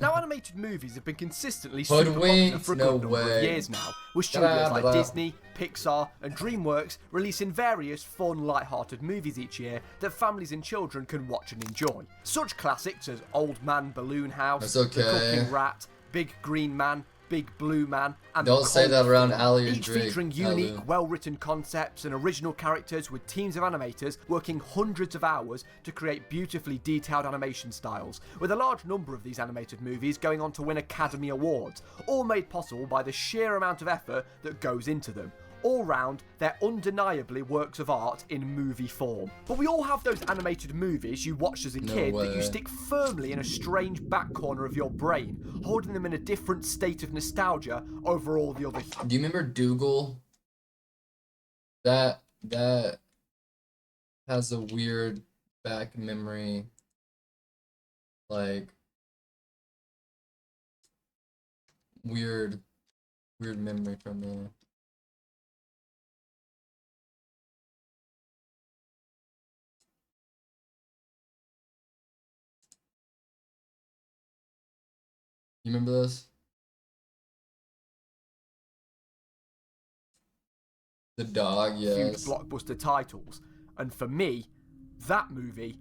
Now, animated movies have been consistently super popular for a good number of years now, with studios like Disney, Pixar, and DreamWorks releasing various fun, light-hearted movies each year that families and children can watch and enjoy. Such classics as Old Man Balloon House, The Cooking Rat, Big Green Man, Big Blue Man, and Don't say that around Ali and each Drake. featuring unique, well-written concepts and original characters with teams of animators working hundreds of hours to create beautifully detailed animation styles, with a large number of these animated movies going on to win Academy Awards, all made possible by the sheer amount of effort that goes into them. All round, they're undeniably works of art in movie form. But we all have those animated movies you watched as a kid that you stick firmly in a strange back corner of your brain, holding them in a different state of nostalgia over all the other. Do you remember Dougal? That has a weird back memory, like weird memory from me. You remember this? The dog, yes. Huge blockbuster titles, and for me, that movie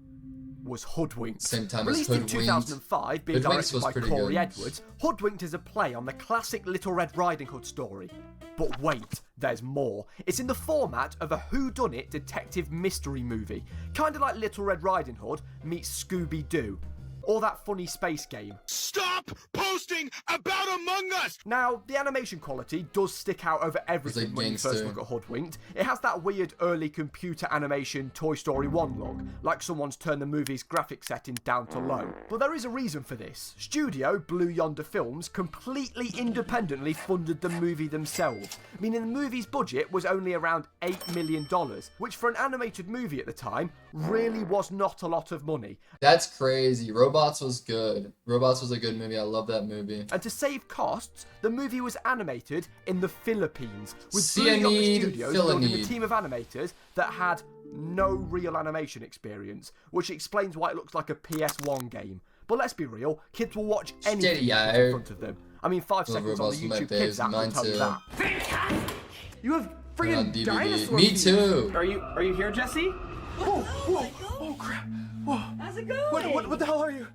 was HoodWinked. Same time Released as in 2005, being directed by Corey good. Edwards, HoodWinked is a play on the classic Little Red Riding Hood story. But wait, there's more. It's in the format of a whodunit detective mystery movie, kind of like Little Red Riding Hood meets Scooby-Doo. Or that funny space game. Stop posting about Among Us! Now, the animation quality does stick out over everything when you first look at HoodWinked. It has that weird early computer animation Toy Story 1 look, like someone's turned the movie's graphic setting down to low. But there is a reason for this. Studio Blue Yonder Films completely independently funded the movie themselves, meaning the movie's budget was only around $8 million, which for an animated movie at the time really was not a lot of money. That's crazy. Robots was good. Robots was a good movie. I love that movie. And to save costs, the movie was animated in the Philippines, with Blue Yonder Studios building a team of animators that had no real animation experience, which explains why it looks like a PS1 game. But let's be real, kids will watch anything in front of them. I mean, 5 seconds on the YouTube Kids app will tell you that. You have friggin' dinosaurs. Me too. Are you here, Jesse? Oh crap. Whoa. How's it going? What the hell are you?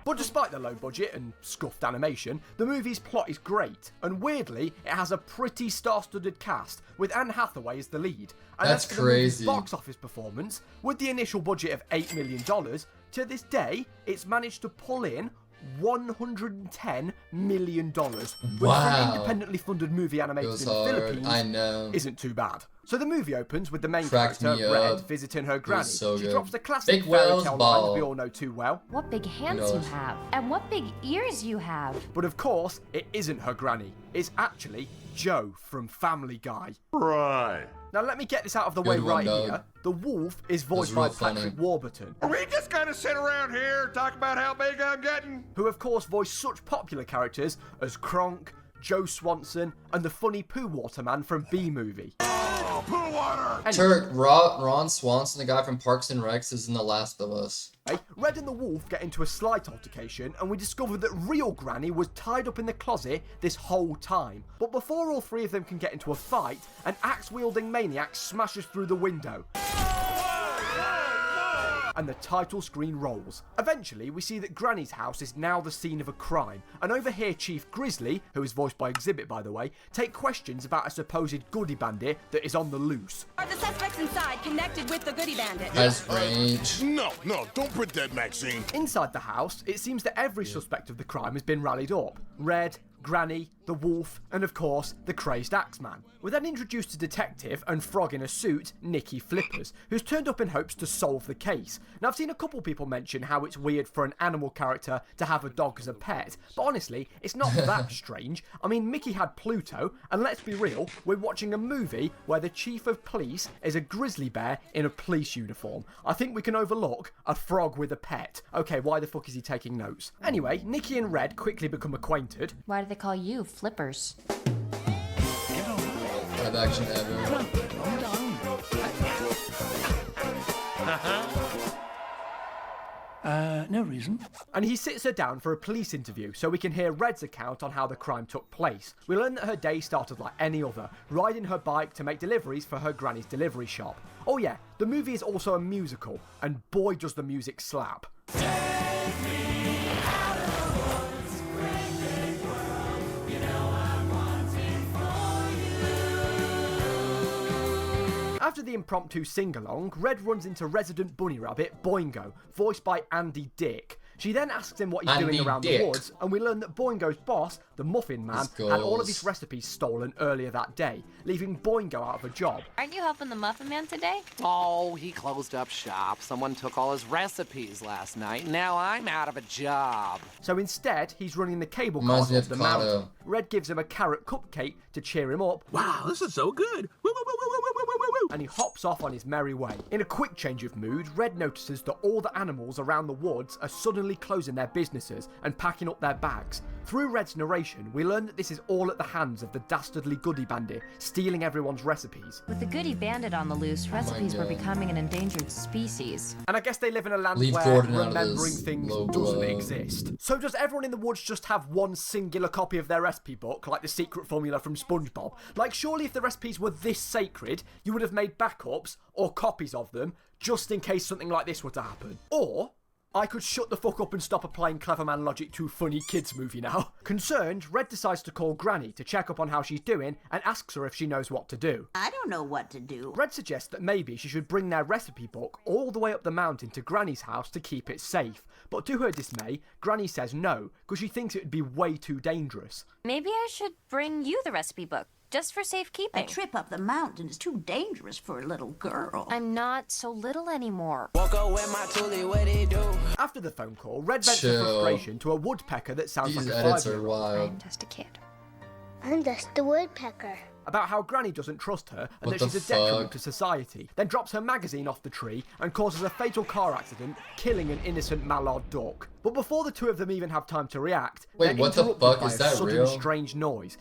But despite the low budget and scuffed animation, the movie's plot is great, and weirdly, it has a pretty star-studded cast, with Anne Hathaway as the lead. And that's for the crazy. Box office performance, with the initial budget of $8 million, to this day, it's managed to pull in $110 million, which for an independently funded movie animated in the Philippines isn't too bad. So the movie opens with the main character, Red, visiting her granny. She drops the classic fairy tale line we all know too well. What big hands you have, and what big ears you have. But of course, it isn't her granny. It's actually Joe from Family Guy. Right. Now let me get this out of the way right here. The wolf is voiced by Patrick Warburton. Are we just gonna sit around here and talk about how big I'm getting? Who of course voiced such popular characters as Kronk, Joe Swanson, and the funny Pooh Waterman from B-Movie. Oh, Pooh Water! Turk, Ron Swanson, the guy from Parks and Recs, is in The Last of Us. Red and the wolf get into a slight altercation, and we discover that real Granny was tied up in the closet this whole time. But before all three of them can get into a fight, an axe-wielding maniac smashes through the window. And the title screen rolls. Eventually, we see that Granny's house is now the scene of a crime, and overhear Chief Grizzly, who is voiced by Exhibit by the way, take questions about a supposed goodie bandit that is on the loose. Are the suspects inside connected with the goodie bandit? Has range. No, don't put that, Maxine. Inside the house, it seems that every suspect of the crime has been rallied up. Red, Granny, the wolf, and of course, the crazed Axeman. We're then introduced to Detective and Frog in a suit, Nicky Flippers, who's turned up in hopes to solve the case. Now, I've seen a couple people mention how it's weird for an animal character to have a dog as a pet, but honestly, it's not that strange. I mean, Mickey had Pluto, and let's be real, we're watching a movie where the chief of police is a grizzly bear in a police uniform. I think we can overlook a frog with a pet. Okay, why the fuck is he taking notes? Anyway, Nicky and Red quickly become acquainted. Why do they call you Flippers? Live action ever. No reason. And he sits her down for a police interview so we can hear Red's account on how the crime took place. We learn that her day started like any other, riding her bike to make deliveries for her granny's delivery shop. Oh yeah, the movie is also a musical, and boy does the music slap. After the impromptu sing-along, Red runs into resident bunny rabbit Boingo, voiced by Andy Dick. She then asks him what he's doing around the woods, and we learn that Boingo's boss, the Muffin Man, had all of his recipes stolen earlier that day, leaving Boingo out of a job. Aren't you helping the Muffin Man today? Oh, he closed up shop. Someone took all his recipes last night. Now I'm out of a job. So instead, he's running the cable cars up the mountain. Red gives him a carrot cupcake to cheer him up. Wow, this is so good. Woo, woo, woo, woo, woo, woo, woo, woo. And he hops off on his merry way. In a quick change of mood, Red notices that all the animals around the woods are suddenly closing their businesses and packing up their bags. Through Red's narration, we learn that this is all at the hands of the dastardly Goody Bandit, stealing everyone's recipes. With the Goody Bandit on the loose, recipes were becoming an endangered species. And I guess they live in a land where Gordon remembering things doesn't exist. So does everyone in the woods just have one singular copy of their recipe book, like the secret formula from SpongeBob? Like, surely if the recipes were this sacred, you would have made backups or copies of them just in case something like this were to happen. Or I could shut the fuck up and stop applying Clever Man logic to a funny kids movie now. Concerned, Red decides to call Granny to check up on how she's doing and asks her if she knows what to do. I don't know what to do. Red suggests that maybe she should bring their recipe book all the way up the mountain to Granny's house to keep it safe. But to her dismay, Granny says no, because she thinks it would be way too dangerous. Maybe I should bring you the recipe book, just for safekeeping. A trip up the mountain is too dangerous for a little girl. I'm not so little anymore. After the phone call, Red vents her frustration to a woodpecker that sounds like a 5-year-old. I'm just a kid. I'm just a woodpecker. About how Granny doesn't trust her and that she's a detriment to society, then drops her magazine off the tree and causes a fatal car accident, killing an innocent mallard duck. But before the two of them even have time to react, they're interrupted by a sudden strange noise.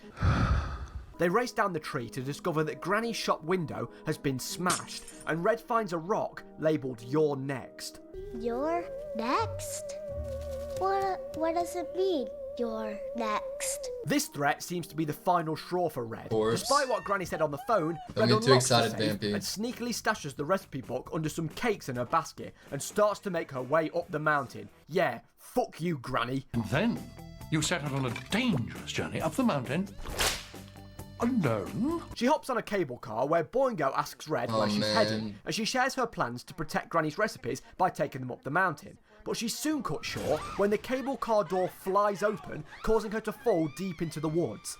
They race down the tree to discover that Granny's shop window has been smashed, and Red finds a rock labelled "You're Next." You're next? What does it mean? You're next. This threat seems to be the final straw for Red. Despite what Granny said on the phone, Red Don't get too unlocks the excited, safe Vampy. and sneakily stashes the recipe book under some cakes in her basket and starts to make her way up the mountain. Yeah, fuck you, Granny. And then you set out on a dangerous journey up the mountain. Alone? She hops on a cable car where Boingo asks Red where she's heading, and she shares her plans to protect Granny's recipes by taking them up the mountain. But she's soon cut short when the cable car door flies open, causing her to fall deep into the woods.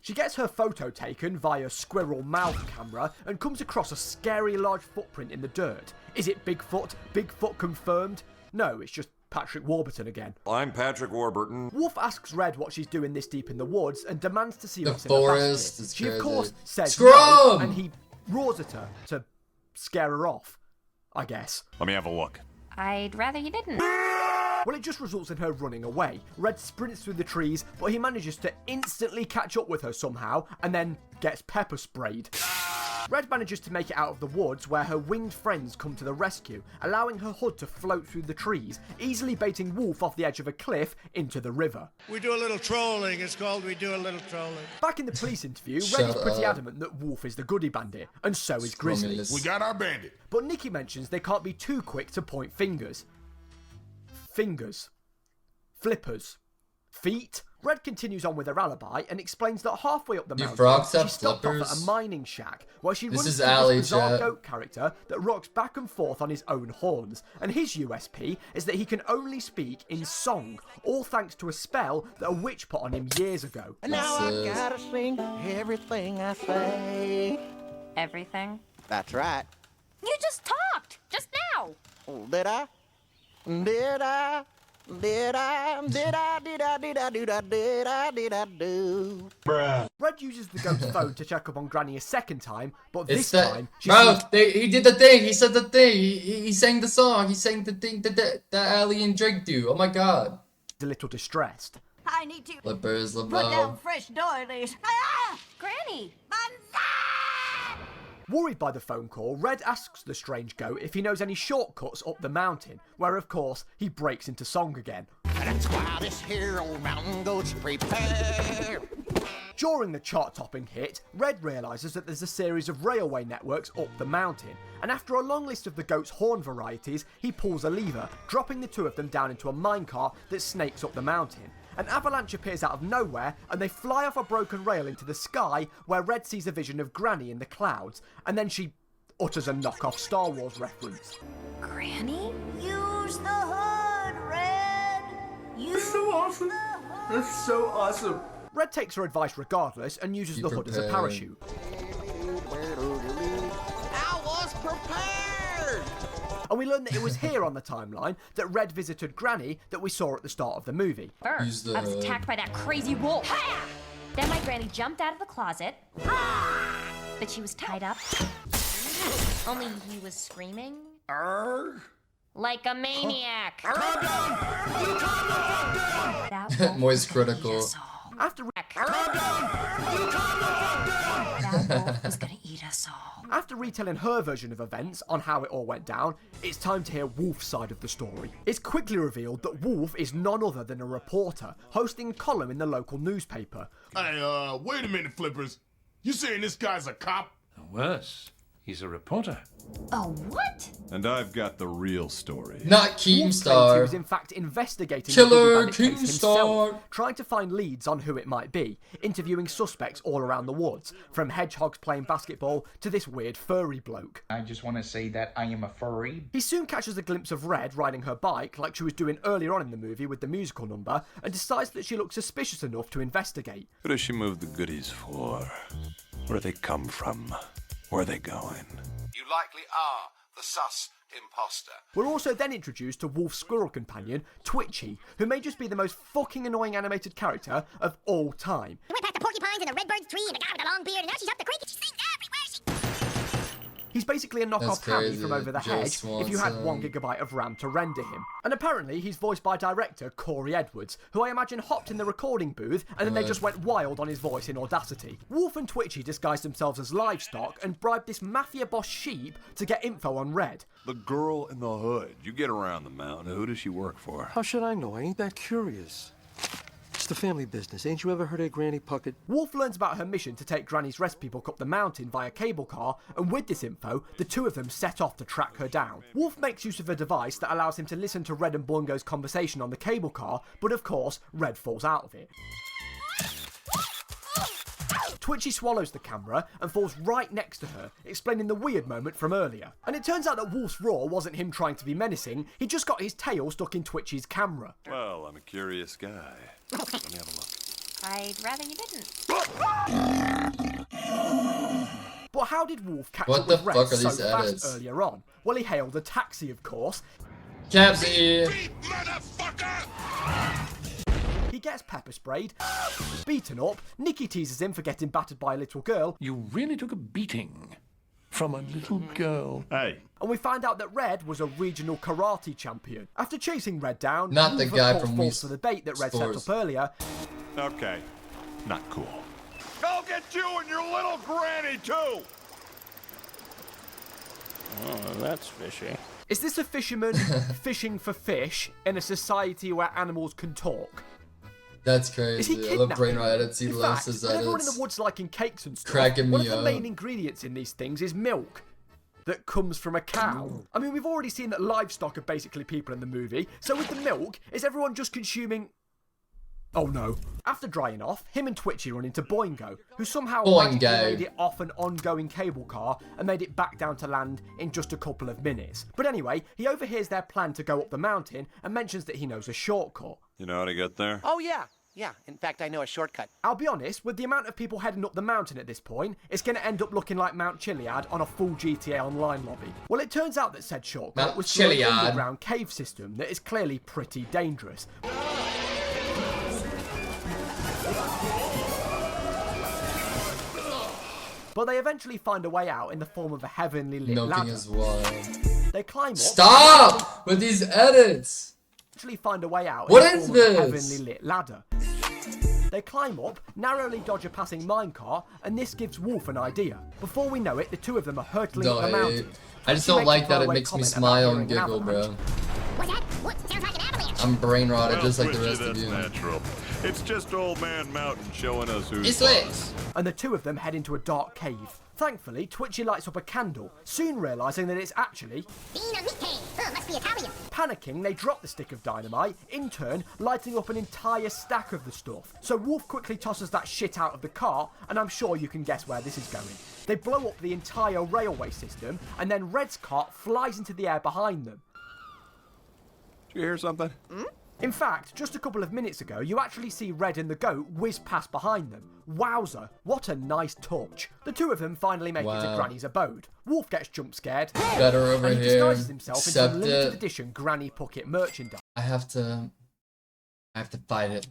She gets her photo taken via squirrel mouth camera and comes across a scary large footprint in the dirt. Is it Bigfoot? Bigfoot confirmed? No, it's just Patrick Warburton again. I'm Patrick Warburton. Wolf asks Red what she's doing this deep in the woods and demands to see what's in The the forest basket. is She crazy. of course says Scrum! no, and he roars at her to scare her off, I guess. Let me have a look. I'd rather you didn't. Well, it just results in her running away. Red sprints through the trees, but he manages to instantly catch up with her somehow and then gets pepper sprayed. Red manages to make it out of the woods where her winged friends come to the rescue, allowing her hood to float through the trees, easily baiting Wolf off the edge of a cliff into the river. We do a little trolling. It's called We Do a Little Trolling. Back in the police interview, Red is pretty adamant that Wolf is the Goody Bandit, and so is Grizzly. We got our bandit. But Nikki mentions they can't be too quick to point fingers. Fingers. Flippers. Feet. Red continues on with her alibi and explains that halfway up the mountain, she stopped off at a mining shack where she runs into this bizarre goat character that rocks back and forth on his own horns. And his USP is that he can only speak in song, all thanks to a spell that a witch put on him years ago. And now I gotta sing everything I say. Everything? That's right. You just talked! Just now! Oh, did I? Did I? Did I do? Bruh. Red uses the goat's phone to check up on Granny a second time, but It's this time she he did the thing. He said the thing. He sang the song. He sang the thing that Ali and Drake do. Oh my god. a little distressed. I need to Flippers, put down fresh doilies. Ah! Granny! Banzai! Worried by the phone call, Red asks the strange goat if he knows any shortcuts up the mountain, where of course he breaks into song again. That's why this here old mountain goat's prepare. During the chart-topping hit, Red realises that there's a series of railway networks up the mountain, and after a long list of the goat's horn varieties, he pulls a lever, dropping the two of them down into a minecart that snakes up the mountain. An avalanche appears out of nowhere, and they fly off a broken rail into the sky, where Red sees a vision of Granny in the clouds, and then she utters a knockoff Star Wars reference. Granny? Use the hood, Red. Use That's so awesome. That's so awesome. Red takes her advice regardless and uses the hood as a parachute. I was prepared. And we learn that it was here on the timeline that Red visited Granny that we saw at the start of the movie. First, I was attacked by that crazy wolf. Then my granny jumped out of the closet. But she was tied up. Only he was screaming. Like a maniac. That wolf Moist critical. After That wolf was gonna eat us all. After retelling her version of events on how it all went down, it's time to hear Wolf's side of the story. It's quickly revealed that Wolf is none other than a reporter, hosting a column in the local newspaper. Hey, wait a minute, Flippers. You saying this guy's a cop? Worse, he's a reporter. Oh, what? And I've got the real story. Not Wolf claims he Keemstar. was in fact investigating Killer the Goody Bandit case himself, Keemstar. trying to find leads on who it might be, interviewing suspects all around the woods, from hedgehogs playing basketball to this weird furry bloke. I just want to say that I am a furry. He soon catches a glimpse of Red riding her bike like she was doing earlier on in the movie with the musical number, and decides that she looks suspicious enough to investigate. Who does she move the goodies for? Where do they come from? Where are they going? You likely are the sus imposter. We're also then introduced to Wolf's squirrel companion, Twitchy, who may just be the most fucking annoying animated character of all time. We went past the porcupines and the redbird's tree and the guy with the long beard, and now she's up the creek and she sings everywhere she... He's basically a knockoff Hammy crazy. from Over the Joe Hedge if you had Swanson. 1 GB of RAM to render him. And apparently he's voiced by director Corey Edwards, who I imagine hopped in the recording booth and then they just went wild on his voice in Audacity. Wolf and Twitchy disguised themselves as livestock and bribed this mafia boss Sheep to get info on Red. The girl in the hood. You get around the mountain. Who does she work for? How should I know? I ain't that curious. It's the family business. Ain't you ever heard of Granny Puckett? Wolf learns about her mission to take Granny's recipe book up the mountain via cable car, and with this info, the two of them set off to track her down. Wolf makes use of a device that allows him to listen to Red and Bungo's conversation on the cable car, but of course, Red falls out of it. Twitchy swallows the camera and falls right next to her, explaining the weird moment from earlier. And it turns out that Wolf's roar wasn't him trying to be menacing, he just got his tail stuck in Twitchy's camera. Well, I'm a curious guy. Let me have a look. I'd rather you didn't. But how did Wolf catch What up the with Red fuck are so these fast edits? earlier on? Well, he hailed a taxi, of course. Capsy. He gets pepper sprayed, beaten up, Nikki teases him for getting battered by a little girl. You really took a beating from a little girl. Hey. And we find out that Red was a regional karate champion. After chasing Red down, Not the Wolf, guy of course, from falls for the bait that Red set Spores. up earlier. Okay. Not cool. Go get you and your little granny, too! Oh, that's fishy. Is this a fisherman fishing for fish in a society where animals can talk? That's Is he crazy. I love kidnapping Brain them? edits. He In loves fact, his with everyone in edits. the woods liking cakes and stuff, Cracking one me of the up. main ingredients in these things is milk that comes from a cow. I mean, we've already seen that livestock are basically people in the movie, so with the milk, is everyone just consuming... Oh no. After drying off, him and Twitchy run into Boingo, who somehow magically Boingo. made it off an ongoing cable car and made it back down to land in just a couple of minutes. But anyway, he overhears their plan to go up the mountain and mentions that he knows a shortcut. You know how to get there? Oh, yeah. Yeah, in fact, I know a shortcut. I'll be honest, with the amount of people heading up the mountain at this point, it's going to end up looking like Mount Chiliad on a full GTA Online lobby. Well, it turns out that said shortcut Mount was through an Chiliad. underground cave system that is clearly pretty dangerous. But they eventually find a way out in the form of a heavenly lit Milking ladder. is wild. They climb up. Stop with these edits. Eventually find a way out What in the is form of a this? heavenly lit ladder. They climb up, narrowly dodge a passing minecart, and this gives Wolf an idea. Before we know it, the two of them are hurtling up the mountain. I just don't like that it makes me smile and giggle, bro. What's that? What? Sounds like an avalanche. I'm brain rotted Well, just like the Twitchy, rest of that's you. natural. It's just Old Man Mountain showing us who's It's boss. And the two of them head into a dark cave. Thankfully, Twitchy lights up a candle, soon realising that it's actually Bean and meat cane. Oh, must be Italian. Panicking, they drop the stick of dynamite, in turn lighting up an entire stack of the stuff. So Wolf quickly tosses that shit out of the car, and I'm sure you can guess where this is going. They blow up the entire railway system, and then Red's cart flies into the air behind them. Did you hear something? In fact, just a couple of minutes ago, you actually see Red and the goat whiz past behind them. Wowzer, what a nice touch. The two of them finally make it to Granny's abode. Wolf gets jump scared. Better over and he here. disguises himself into Accept limited it. edition Granny Pocket merchandise. I have to fight it.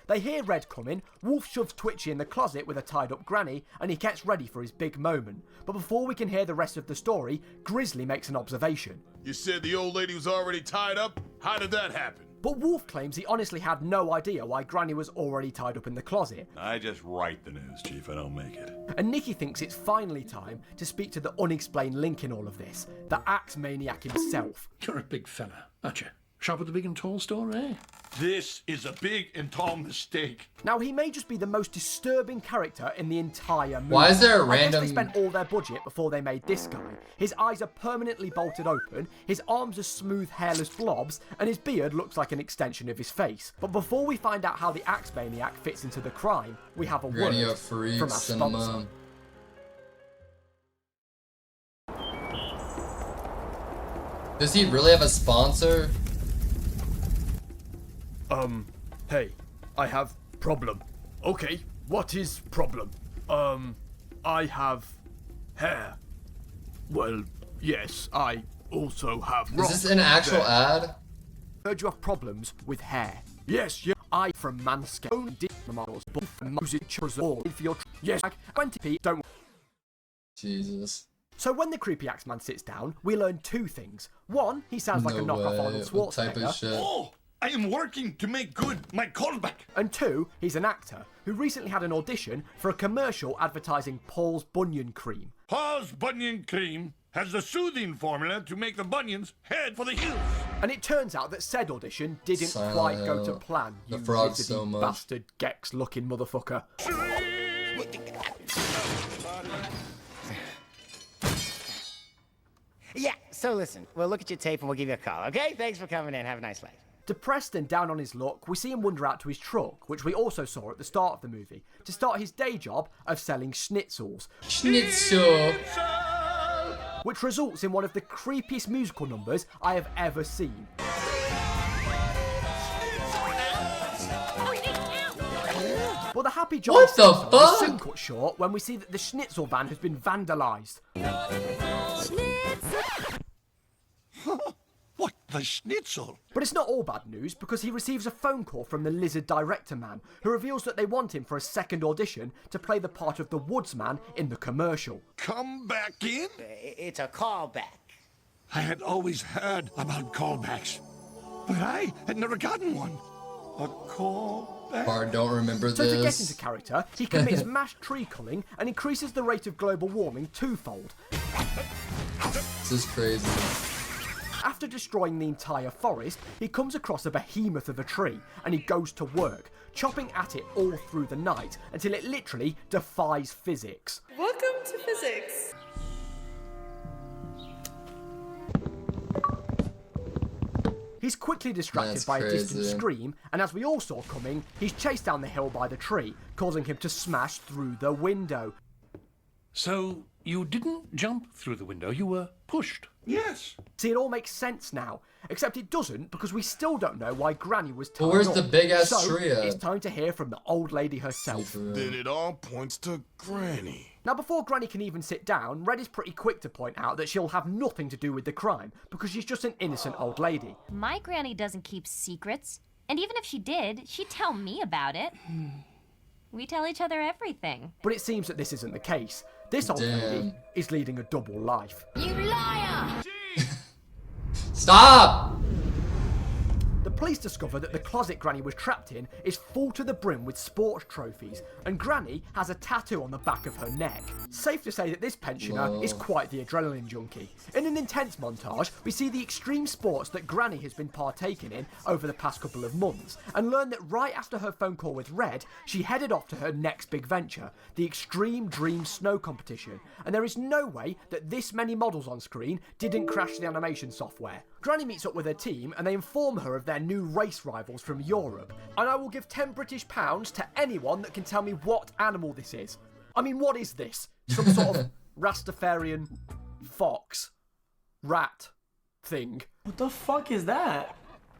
They hear Red coming, Wolf shoves Twitchy in the closet with a tied up Granny, and he gets ready for his big moment. But before we can hear the rest of the story, Grizzly makes an observation. You said the old lady was already tied up? How did that happen? But Wolf claims he honestly had no idea why Granny was already tied up in the closet. I just write the news, Chief. I don't make it. And Nikki thinks it's finally time to speak to the unexplained link in all of this, the axe maniac himself. You're a big fella, aren't you? Shop at the big and tall store, eh? This is a big and tall mistake. Now, he may just be the most disturbing character in the entire movie. Why is there a I guess random... they spent all their budget before they made this guy. His eyes are permanently bolted open, his arms are smooth, hairless blobs, and his beard looks like an extension of his face. But before we find out how the Axe Maniac fits into the crime, we have a Granny word of Freak from our Cinema. sponsor. Does he really have a sponsor? Hey, I have problem. Okay, what is problem? I have hair. Well, yes, I also have Is this an actual ad? Heard you have problems with hair. Yes, yeah. I from Manscaped did the models, but music chose all for your yes, 20p. Don't. Jesus. So when the creepy Axeman sits down, we learn two things. One, he sounds like a knockoff Arnold What type of Schwarzenegger. shit? Oh, I am working to make good my callback. And two, he's an actor who recently had an audition for a commercial advertising Paul's Bunion Cream. Paul's Bunion Cream has the soothing formula to make the bunions head for the hills. And it turns out that said audition didn't Silent quite go Hill. to plan. The You frog lizardy so much. bastard Gex-looking motherfucker. Yeah, so listen, we'll look at your tape and we'll give you a call, okay? Thanks for coming in. Have a nice life. Depressed and down on his luck, we see him wander out to his truck, which we also saw at the start of the movie, to start his day job of selling schnitzels. Schnitzel. Which results in one of the creepiest musical numbers I have ever seen. Well, the happy jolly What the scene is soon fuck? cut short when we see that the schnitzel van has been vandalised. What the schnitzel? But it's not all bad news, because he receives a phone call from the lizard director man, who reveals that they want him for a second audition to play the part of the woodsman in the commercial. Come back in? It's a callback. I had always heard about callbacks, but I had never gotten one. A callback? Bard don't remember So to get this. into character, he commits mass tree culling and increases the rate of global warming twofold. This is crazy. After destroying the entire forest, he comes across a behemoth of a tree and he goes to work, chopping at it all through the night until it literally defies physics. Welcome to physics. He's quickly distracted That's by a distant crazy. scream, and as we all saw coming, he's chased down the hill by the tree, causing him to smash through the window. So, you didn't jump through the window, you were pushed. Yes. See, it all makes sense now, except it doesn't because we still don't know why Granny was tied But where's up. the big-ass so, tree at? it's time to hear from the old lady herself. Then it all points to Granny. Now, before Granny can even sit down, Red is pretty quick to point out that she'll have nothing to do with the crime because she's just an innocent old lady. My granny doesn't keep secrets. And even if she did, she'd tell me about it. We tell each other everything. But it seems that this isn't the case. This old lady is leading a double life. You liar! Stop! The Police discover that the closet Granny was trapped in is full to the brim with sports trophies, and Granny has a tattoo on the back of her neck. Safe to say that this pensioner is quite the adrenaline junkie. In an intense montage, we see the extreme sports that Granny has been partaking in over the past couple of months, and learn that right after her phone call with Red, she headed off to her next big venture, the Extreme Dream Snow Competition, and there is no way that this many models on screen didn't crash the animation software. Granny meets up with her team and they inform her of their new race rivals from Europe, and I will give £10 British to anyone that can tell me what animal this is. I mean, what is this? Some sort of Rastafarian fox rat thing. What the fuck is that?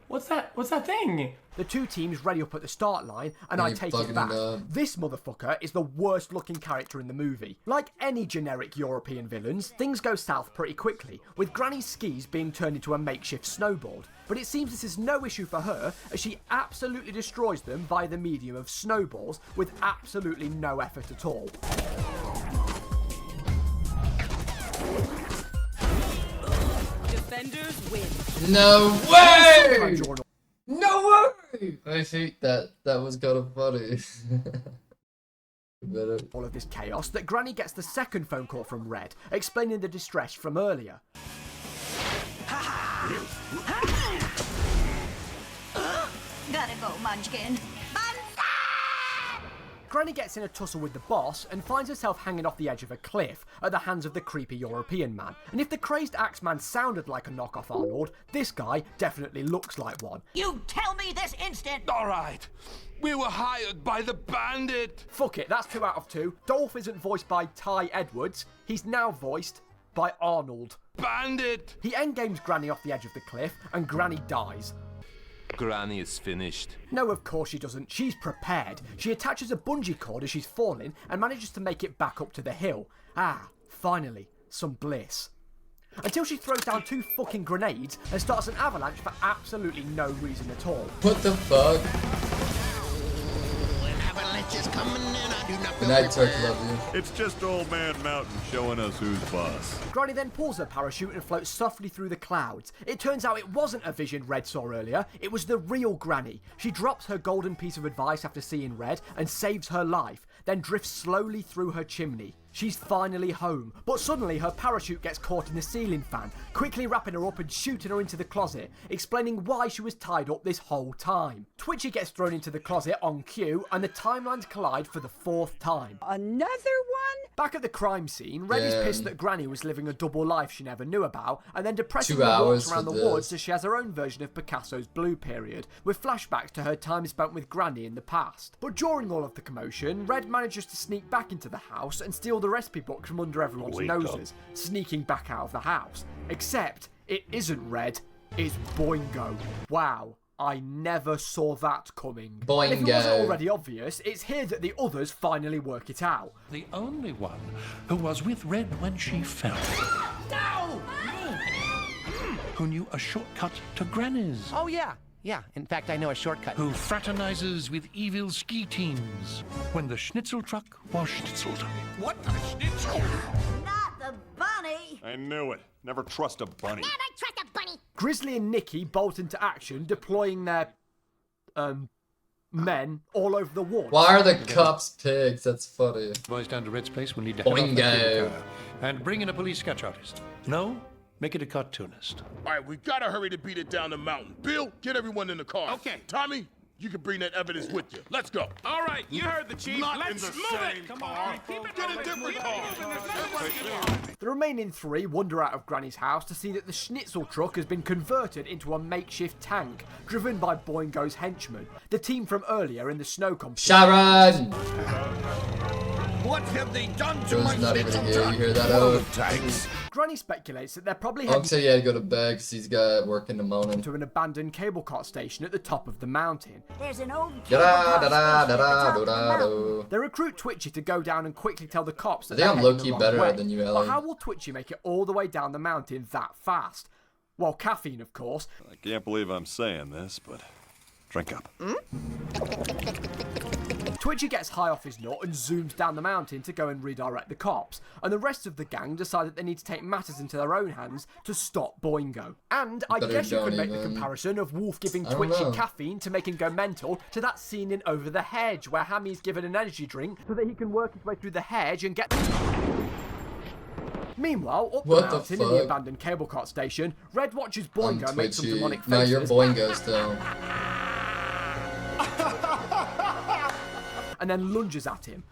What's that thing? The two teams ready up at the start line, and I take it back. This motherfucker is the worst looking character in the movie. Like any generic European villains, things go south pretty quickly, with Granny's skis being turned into a makeshift snowboard. But it seems this is no issue for her, as she absolutely destroys them via the medium of snowballs with absolutely no effort at all. Defenders win. No way! No way! I think that was kind of funny. All of this chaos that Granny gets the second phone call from Red, explaining the distress from earlier. Gotta go, Munchkin. Granny gets in a tussle with the boss and finds herself hanging off the edge of a cliff at the hands of the creepy European man. And if the crazed Axeman sounded like a knockoff Arnold, this guy definitely looks like one. You tell me this instant! Alright, we were hired by the bandit! Fuck it, that's 2 out of 2. Dolph isn't voiced by Ty Edwards, he's now voiced by Arnold. Bandit! He endgames Granny off the edge of the cliff and Granny dies. Granny is finished. No, of course she doesn't. She's prepared. She attaches a bungee cord as she's falling and manages to make it back up to the hill. Ah, finally, some bliss. Until she throws down 2 fucking grenades and starts an avalanche for absolutely no reason at all. What the fuck? Good night, Turk, love you. It's just Old Man Mountain showing us who's boss. Granny then pulls her parachute and floats softly through the clouds. It turns out it wasn't a vision Red saw earlier, it was the real Granny. She drops her golden piece of advice after seeing Red and saves her life, then drifts slowly through her chimney. She's finally home, but suddenly her parachute gets caught in the ceiling fan, quickly wrapping her up and shooting her into the closet, explaining why she was tied up this whole time. Twitchy gets thrown into the closet on cue, and the timelines collide for the 4th time. Another one? Back at the crime scene, Red is pissed that Granny was living a double life she never knew about, and then depressingly walks around the woods as she has her own version of Picasso's Blue Period, with flashbacks to her time spent with Granny in the past. But during all of the commotion, Red manages to sneak back into the house and steal the recipe book from under everyone's noses, sneaking back out of the house. Except, it isn't Red, it's Boingo. Wow. I never saw that coming. Boingo. If it wasn't already obvious, it's here that the others finally work it out. The only one who was with Red when she fell. No! Who knew a shortcut to Granny's. Oh, yeah. Yeah, in fact, I know a shortcut. Who fraternizes with evil ski teams when the schnitzel truck was schnitzeled. What the schnitzel? Not the bunny! I knew it. Never trust a bunny. Never trust a bunny. Grizzly and Nikki bolt into action, deploying their, men all over the wall. Why are the cops pigs? That's funny. Boys down to Red's place will need to head off the car. And bring in a police sketch artist. No, make it a cartoonist. All right, we gotta hurry to beat it down the mountain. Bill, get everyone in the car. Okay. Tommy, you can bring that evidence with you. Let's go. All right, you heard the chief. Not Let's in the move same it. Come car. on, keep it Get a moving. different Keep car. it moving. Let's go. The remaining 3 wander out of Granny's house to see that the schnitzel truck has been converted into a makeshift tank, driven by Boingo's henchmen, the team from earlier in the snow competition. Sharon! What have they done to Joe's my not even schnitzel here, truck? you hear that? Tanks. Granny speculates that they're probably Unc said he had to go to bed because he's got work in the morning. to an abandoned cable cart station at the top of the mountain. There's an old Da da da da da da da da. They recruit Twitchy to go down and quickly tell the cops that I think I'm they're heading low-key the better wrong way. than you, But Ellie. how will Twitchy make it all the way down the mountain that fast? Well, caffeine, of course. I can't believe I'm saying this, but drink up. Twitchy gets high off his nut and zooms down the mountain to go and redirect the cops, and the rest of the gang decide that they need to take matters into their own hands to stop Boingo. And I guess you could make the comparison of Wolf giving Twitchy caffeine to make him go mental to that scene in Over the Hedge where Hammy's given an energy drink so that he can work his way through the hedge and get... Meanwhile, up the mountain in the abandoned cable car station, Red watches Boingo make some demonic faces. No, you're Boingo still. And then lunges at him.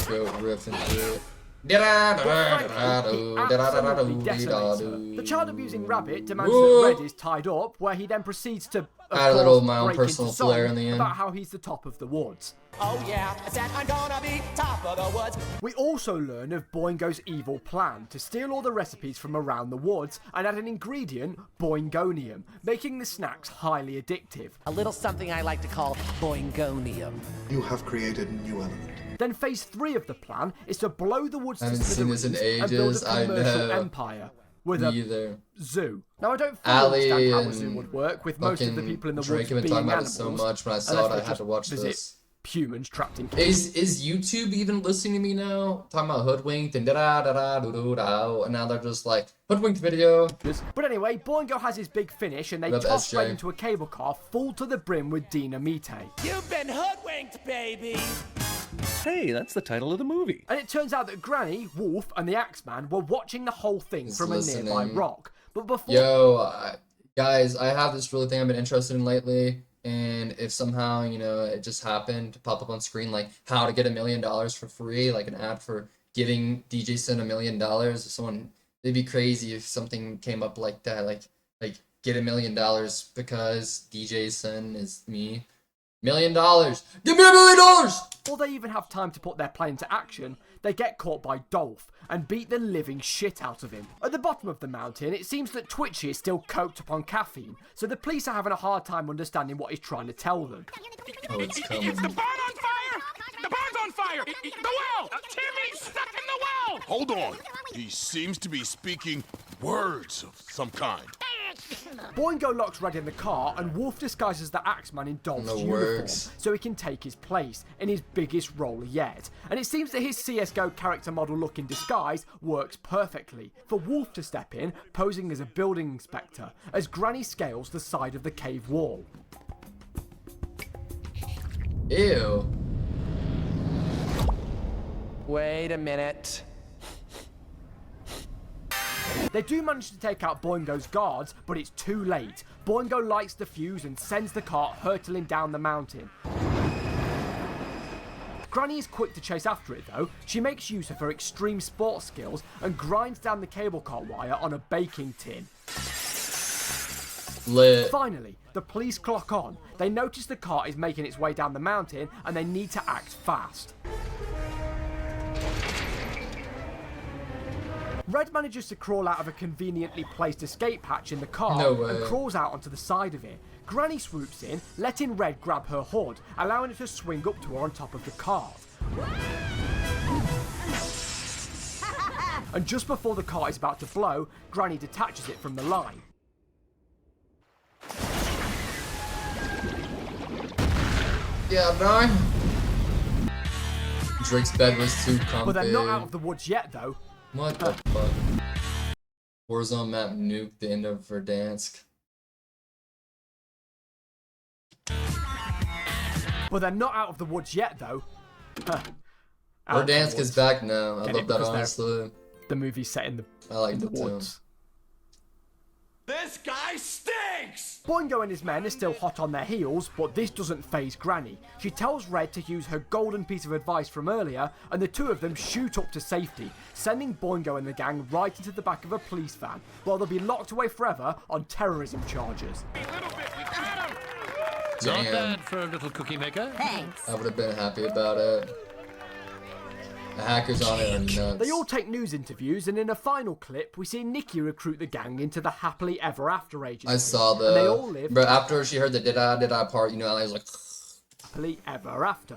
Go riff into it. The child-abusing rabbit demands that Red is tied up, where he then proceeds to add a little my own personal flair in the end about how he's the top of the woods. Oh yeah, I said I'm gonna be top of the woods. We also learn of Boingo's evil plan to steal all the recipes from around the woods and add an ingredient, boingonium, making the snacks highly addictive. A little something I like to call boingonium. You have created a new element. Then phase 3 of the plan is to blow the woods to smithereens and build a commercial empire with a zoo. Now I don't fully understand how a zoo would work with most of the people in the woods being talking about animals. It so much when I saw it, I had to watch this. Humans trapped in caves. Is YouTube even listening to me now? Talking about HoodWinked and and now they're just like HoodWinked video. But anyway, Boingo has his big finish and they toss Red into a cable car full to the brim with dynamite. You've been hoodwinked, baby. Hey, that's the title of the movie. And it turns out that Granny, Wolf, and the Axeman were watching the whole thing from a nearby rock. But before... Guys, I have this really thing I've been interested in lately. And if somehow, you know, it just happened to pop up on screen, like how to get $1 million for free, like an ad for giving DJ Sin $1 million, if someone, it'd be crazy if something came up like that, like get $1 million because DJ Sin is me. $1 million! Give me $1 million! Before they even have time to put their plan into action, they get caught by Dolph and beat the living shit out of him. At the bottom of the mountain, it seems that Twitchy is still coked up on caffeine, so the police are having a hard time understanding what he's trying to tell them. Oh, it's coming. Is the barn on fire? The barn's on fire! The well! Timmy's stuck in the well! Hold on. He seems to be speaking words of some kind. Boingo locks Red in the car and Wolf disguises the Axeman in Dolph's uniform so he can take his place in his biggest role yet. And it seems that his CSGO character model look in disguise works perfectly for Wolf to step in, posing as a building inspector, as Granny scales the side of the cave wall. Ew. Wait a minute. They do manage to take out Boingo's guards, but it's too late. Boingo lights the fuse and sends the car hurtling down the mountain. Granny is quick to chase after it though. She makes use of her extreme sports skills and grinds down the cable car wire on a baking tin. Lit. Finally, the police clock on. They notice the car is making its way down the mountain and they need to act fast. Red manages to crawl out of a conveniently placed escape hatch in the car and crawls out onto the side of it. Granny swoops in, letting Red grab her hood, allowing it to swing up to her on top of the car. And just before the car is about to blow, Granny detaches it from the line. Yeah, no. Drake's bed was too comfy. But they're not out of the woods yet though. What the fuck? Warzone map nuked the end of Verdansk. But they're not out of the woods yet though. Verdansk is back now. I love that honestly. The movie's set in the woods. This guy stinks! Boingo and his men are still hot on their heels, but this doesn't faze Granny. She tells Red to use her golden piece of advice from earlier, and the two of them shoot up to safety, sending Boingo and the gang right into the back of a police van, while they'll be locked away forever on terrorism charges. Not bad for a little cookie maker. Thanks. I would have been happy about it. The hackers on it are nuts. They all take news interviews, and in a final clip, we see Nikki recruit the gang into the happily ever after agency. I saw that. And they all live. But after she heard the did-I part, you know, I was like, happily ever after.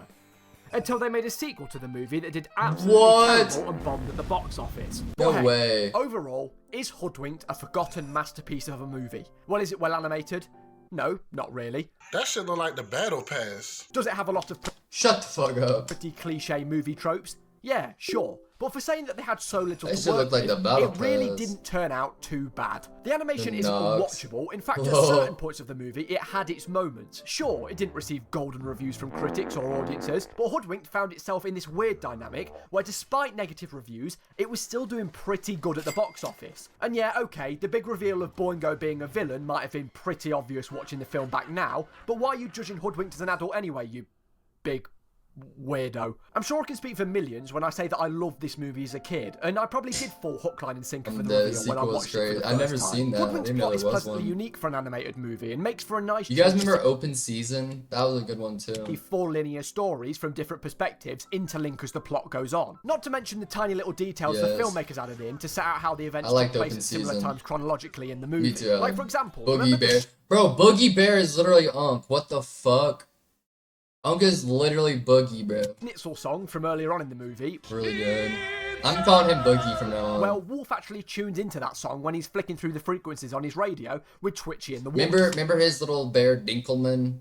Until they made a sequel to the movie that did absolutely terrible and bombed at the box office. No way. Overall, is HoodWinked a forgotten masterpiece of a movie? Well, is it well animated? No, not really. That shit look like the battle pass. Does it have a lot of shut the fuck up pretty cliche movie tropes? Yeah, sure. But for saying that they had so little that to shit work look like with, the battle it really pass. didn't turn out too bad. The animation The isn't nuts. unwatchable. In fact, at Whoa. certain points of the movie, it had its moments. Sure, it didn't receive golden reviews from critics or audiences, but HoodWinked found itself in this weird dynamic where despite negative reviews, it was still doing pretty good at the box office. And yeah, okay, the big reveal of Boingo being a villain might have been pretty obvious watching the film back now, but why are you judging HoodWinked as an adult anyway, you big weirdo? I'm sure I can speak for millions when I say that I loved this movie as a kid, and I probably did fall hook, line, and sinker for the reveal when I watched it for the I've never first time. seen that. I HoodWinked's didn't know plot is there was pleasantly one. unique for an animated movie and makes for a nice. You guys choice remember Open Season? That was a good one too. to 4 linear stories from different perspectives interlink as the plot goes on. Not to mention the tiny little details the Yes. filmmakers added in to set out how the events I liked took place Open at similar Season. times chronologically in the movie. Me too. Like for example, Boogie remember Bear. Bro, Boogie Bear is literally Unk. What the fuck? Unk is literally Boogie, bro. Schnitzel song from earlier on in the movie. Really good. I'm calling him Boogie from now on. Well, Wolf actually tunes into that song when he's flicking through the frequencies on his radio with Twitchy and the Wolf. remember his little bear Dinkelman?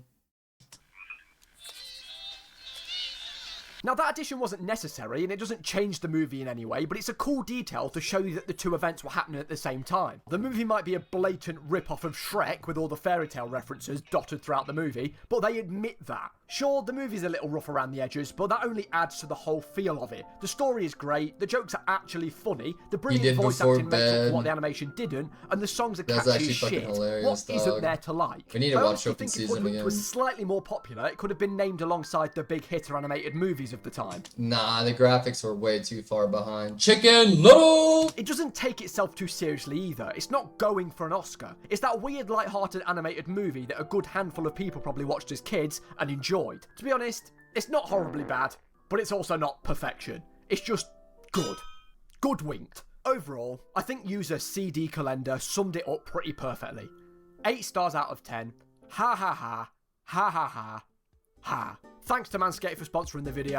Now that addition wasn't necessary and it doesn't change the movie in any way, but it's a cool detail to show you that the two events were happening at the same time. The movie might be a blatant rip-off of Shrek with all the fairy tale references dotted throughout the movie, but they admit that. Sure, the movie's a little rough around the edges, but that only adds to the whole feel of it. The story is great, the jokes are actually funny, the brilliant voice acting makes up for what the animation didn't, and the songs are That's catchy actually as fucking shit. hilarious, What isn't dog. there to like? We need to I watch honestly Open think if Season HoodWinked again. was slightly more popular, it could have been named alongside the big hitter animated movies of the time. Nah, the graphics were way too far behind. Chicken Little! It doesn't take itself too seriously either. It's not going for an Oscar. It's that weird, light-hearted animated movie that a good handful of people probably watched as kids and enjoyed. To be honest, it's not horribly bad, but it's also not perfection. It's just good. Good-winked. Overall, I think user CD Calendar summed it up pretty perfectly. 8 stars out of 10. Ha ha ha. Ha ha ha. Ha. Thanks to Manscaped for sponsoring the video.